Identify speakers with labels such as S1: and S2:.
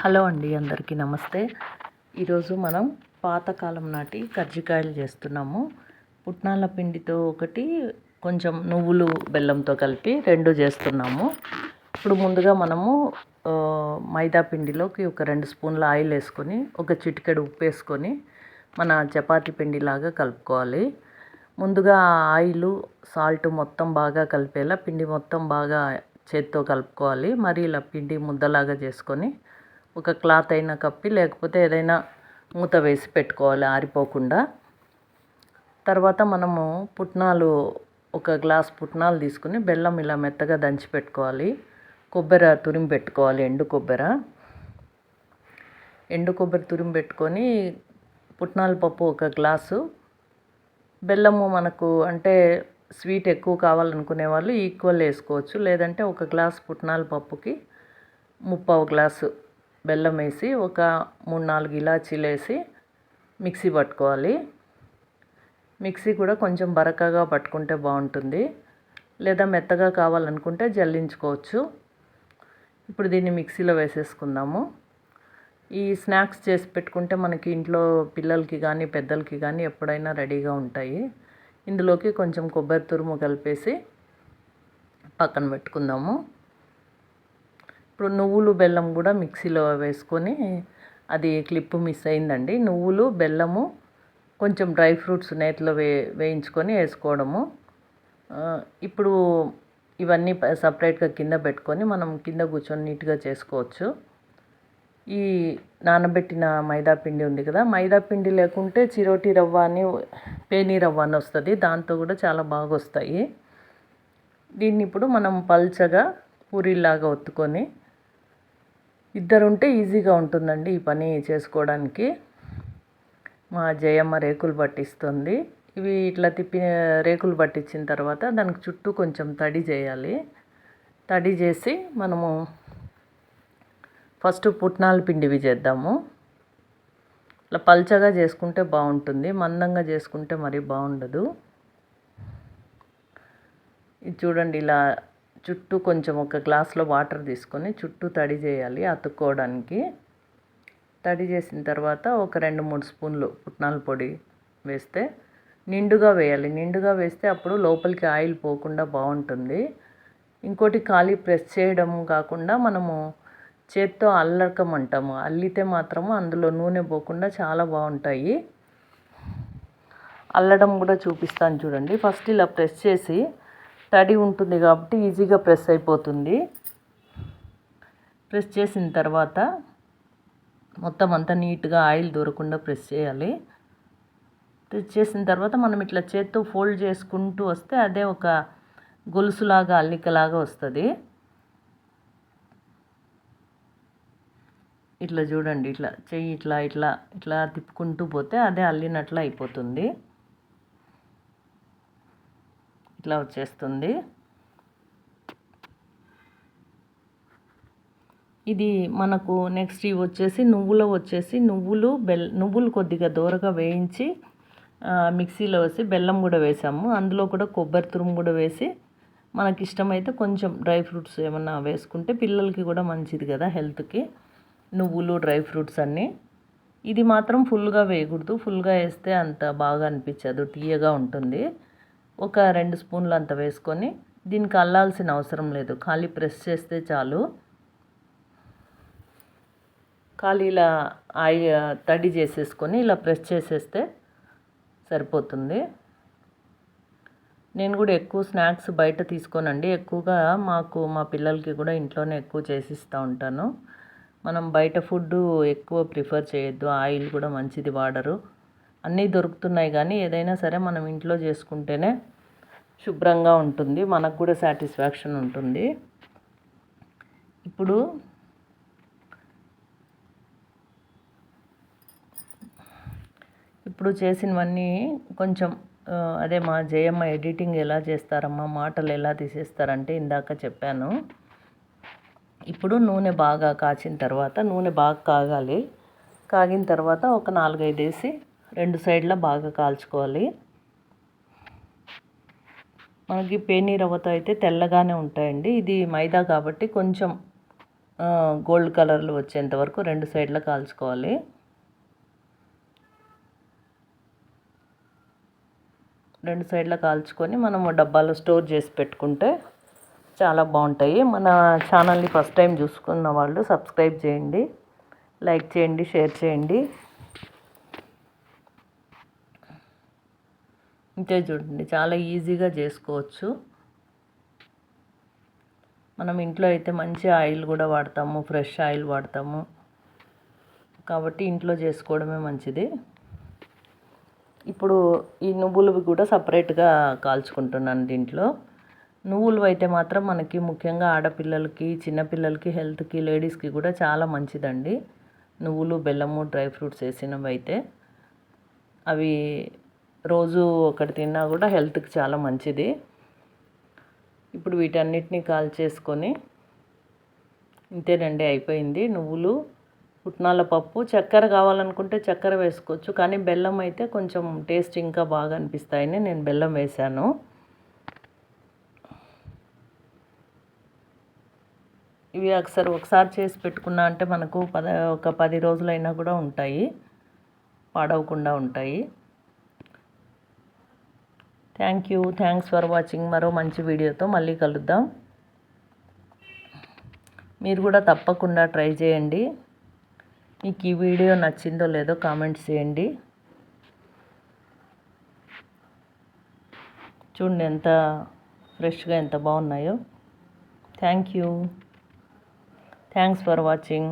S1: Hello అండి, అందరికీ నమస్తే. ఈరోజు మనం పాతకాలం నాటి కజ్జికాయలు చేస్తున్నాము. పుట్నాల పిండితో ఒకటి, కొంచెం నువ్వులు బెల్లంతో కలిపి రెండు చేస్తున్నాము. ఇప్పుడు ముందుగా మనము మైదా పిండిలోకి ఒక 2 స్పూన్ల ఆయిల్ వేసుకొని, ఒక చిటికెడు ఉప్పు వేసుకొని మన చపాతీ పిండిలాగా కలుపుకోవాలి. ముందుగా ఆయిల్ సాల్ట్ మొత్తం బాగా కలిపేలా పిండి మొత్తం బాగా చేత్తో కలుపుకోవాలి. మరి ఇలా పిండి ముద్దలాగా చేసుకొని ఒక క్లాత్ అయినా కప్పి, లేకపోతే ఏదైనా మూత వేసి పెట్టుకోవాలి ఆరిపోకుండా. తర్వాత మనము ఒక గ్లాస్ పుట్నాలు తీసుకుని బెల్లం ఇలా మెత్తగా దంచి పెట్టుకోవాలి. కొబ్బరి తురిమి పెట్టుకోవాలి, ఎండు కొబ్బరి తురిమి పెట్టుకొని, పుట్నాల పప్పు ఒక గ్లాసు, బెల్లము మనకు అంటే స్వీట్ ఎక్కువ కావాలనుకునే వాళ్ళు ఈక్వల్ వేసుకోవచ్చు. లేదంటే ఒక గ్లాస్ పుట్నాల పప్పుకి 3/4 గ్లాసు బెల్లం వేసి, ఒక 3-4 ఇలాచీలు వేసి మిక్సీ పట్టుకోవాలి. మిక్సీ కూడా కొంచెం బరకగా పట్టుకుంటే బాగుంటుంది, లేదా మెత్తగా కావాలనుకుంటే జల్లించుకోవచ్చు. ఇప్పుడు దీన్ని మిక్సీలో వేసేసుకుందాము. ఈ స్నాక్స్ చేసి పెట్టుకుంటే మనకి ఇంట్లో పిల్లలకి కానీ పెద్దలకి కానీ ఎప్పుడైనా రెడీగా ఉంటాయి. ఇందులోకి కొంచెం కొబ్బరి తురుము కలిపేసి పక్కన పెట్టుకుందాము. ఇప్పుడు నువ్వులు బెల్లం కూడా మిక్సీలో వేసుకొని, అది క్లిప్ మిస్ అయిందండి. నువ్వులు బెల్లము కొంచెం డ్రై ఫ్రూట్స్ నేతిలో వేయించుకొని వేసుకోవడము. ఇప్పుడు ఇవన్నీ సపరేట్గా కింద పెట్టుకొని మనం కింద కూర్చొని నీట్గా చేసుకోవచ్చు. ఈ నానబెట్టిన మైదా పిండి ఉంది కదా, మైదా పిండి లేకుంటే చిరోటి రవ్వ అని, పేనీ రవ్వ అని వస్తుంది, దాంతో కూడా చాలా బాగా వస్తాయి. దీన్ని ఇప్పుడు మనం పల్చగా పూరీలాగా ఒత్తుకొని, ఇద్దరుంటే ఈజీగా ఉంటుందండి ఈ పని చేసుకోవడానికి. మా జయమ్మ రేకులు పట్టిస్తుంది. ఇవి ఇట్లా రేకులు పట్టించిన తర్వాత దానికి చుట్టూ కొంచెం తడి చేయాలి. తడి చేసి మనము ఫస్ట్ పుట్నాల పిండివి చేద్దాము. ఇట్లా పల్చగా చేసుకుంటే బాగుంటుంది, మందంగా చేసుకుంటే మరీ బాగుండదు. ఇది చూడండి, ఇలా చుట్టూ కొంచెం ఒక గ్లాస్లో వాటర్ తీసుకొని చుట్టూ తడి చేయాలి అతుక్కోవడానికి. తడి చేసిన తర్వాత ఒక 2-3 స్పూన్లు పుట్నాల పొడి వేస్తే, నిండుగా వేయాలి. నిండుగా వేస్తే అప్పుడు లోపలికి ఆయిల్ పోకుండా బాగుంటుంది. ఇంకోటి, ఖాళీ ప్రెస్ చేయడం కాకుండా మనము చేత్తో అల్లకమంటాము, అల్లితే మాత్రము అందులో నూనె పోకుండా చాలా బాగుంటాయి. అల్లడం కూడా చూపిస్తాను చూడండి. ఫస్ట్ ఇలా ప్రెస్ చేసి, తడి ఉంటుంది కాబట్టి ఈజీగా ప్రెస్ అయిపోతుంది. ప్రెస్ చేసిన తర్వాత మొత్తం అంతా నీట్గా ఆయిల్ దూరకుండా ప్రెస్ చేయాలి. ప్రెస్ చేసిన తర్వాత మనం ఇట్లా చేత్తో ఫోల్డ్ చేసుకుంటూ వస్తే అదే ఒక గొలుసులాగా, అల్లికలాగా వస్తుంది. ఇట్లా చూడండి, ఇట్లా చెయ్యి ఇట్లా ఇట్లా ఇట్లా తిప్పుకుంటూ పోతే అదే అల్లినట్లు అయిపోతుంది. ఇట్లా వచ్చేస్తుంది. ఇది మనకు నెక్స్ట్ ఇవి వచ్చేసి నువ్వులు కొద్దిగా దూరగా వేయించి మిక్సీలో వేసి, బెల్లం కూడా వేసాము. అందులో కూడా కొబ్బరి తురుము కూడా వేసి, మనకి ఇష్టమైతే కొంచెం డ్రై ఫ్రూట్స్ ఏమన్నా వేసుకుంటే పిల్లలకి కూడా మంచిది కదా హెల్త్కి, నువ్వులు డ్రై ఫ్రూట్స్ అన్నీ. ఇది మాత్రం ఫుల్గా వేయకూడదు, ఫుల్గా వేస్తే అంత బాగా అనిపించదు, తీయగా ఉంటుంది. ఒక 2 స్పూన్లు అంత వేసుకొని, దీనికి అల్లాల్సిన అవసరం లేదు, ఖాళీ ప్రెస్ చేస్తే చాలు. ఖాళీ ఇలా తడి చేసేసుకొని ఇలా ప్రెస్ చేసేస్తే సరిపోతుంది. నేను కూడా ఎక్కువ స్నాక్స్ బయట తీసుకోనండి, ఎక్కువగా మా పిల్లలకి కూడా ఇంట్లోనే ఎక్కువ చేసిస్తూ ఉంటాను. మనం బయట ఫుడ్ ఎక్కువ ప్రిఫర్ చేయొద్దు, ఆయిల్ కూడా మంచిది వాడరు. అన్నీ దొరుకుతున్నాయి కానీ ఏదైనా సరే మనం ఇంట్లో చేసుకుంటేనే శుభ్రంగా ఉంటుంది, మనకు కూడా సాటిస్ఫాక్షన్ ఉంటుంది. ఇప్పుడు చేసినవన్నీ కొంచెం అదే మా జయమ్మ ఎడిటింగ్ ఎలా చేస్తారమ్మా, మాటలు ఎలా తీసేస్తారంటే ఇందాక చెప్పాను. ఇప్పుడు నూనె బాగా కాచిన తర్వాత, నూనె బాగా కాగాలి. కాగిన తర్వాత ఒక 4-5 వేసి 2 సైడ్ల బాగా కాల్చుకోవాలి. మనకి పేనీ రవ్వతో అయితే తెల్లగానే ఉంటాయండి. ఇది మైదా కాబట్టి కొంచెం గోల్డ్ కలర్లో వచ్చేంత వరకు 2 సైడ్లా కాల్చుకోవాలి. రెండు సైడ్లా కాల్చుకొని మనము డబ్బాలో స్టోర్ చేసి పెట్టుకుంటే చాలా బాగుంటాయి. మన ఛానల్ని ఫస్ట్ టైం చూసుకున్న వాళ్ళు సబ్స్క్రైబ్ చేయండి, లైక్ చేయండి, షేర్ చేయండి. ఇంతే చూడండి, చాలా ఈజీగా చేసుకోవచ్చు. మనం ఇంట్లో అయితే మంచి ఆయిల్ కూడా వాడతాము, ఫ్రెష్ ఆయిల్ వాడతాము కాబట్టి ఇంట్లో చేసుకోవడమే మంచిది. ఇప్పుడు ఈ నువ్వులు కూడా సపరేట్గా కాల్చుకుంటున్నాను దీంట్లో. నువ్వులు అయితే మాత్రం మనకి ముఖ్యంగా ఆడపిల్లలకి, చిన్నపిల్లలకి, హెల్త్కి, లేడీస్కి కూడా చాలా మంచిదండి. నువ్వులు, బెల్లము, డ్రై ఫ్రూట్స్ వేసినవి అయితే అవి రోజు ఒకటి తిన్నా కూడా హెల్త్కి చాలా మంచిది. ఇప్పుడు వీటన్నిటిని కాల్చేసుకొని ఇంతేనండి, అయిపోయింది. నువ్వులు, పుట్నాల పప్పు, చక్కెర కావాలనుకుంటే చక్కెర వేసుకోవచ్చు, కానీ బెల్లం అయితే కొంచెం టేస్ట్ ఇంకా బాగా అనిపిస్తాయని నేను బెల్లం వేశాను. ఇవి ఒకసారి చేసి పెట్టుకున్నా అంటే మనకు ఒక 10 రోజులైనా కూడా ఉంటాయి, పాడవకుండా ఉంటాయి. Thanks for watching. మరో మంచి వీడియోతో మళ్ళీ కలుద్దాం. మీరు కూడా తప్పకుండా ట్రై చేయండి. మీకు ఈ వీడియో నచ్చిందో లేదో కామెంట్స్ చేయండి. చూడండి ఎంత ఫ్రెష్గా, ఎంత బాగున్నాయో. Thanks for watching.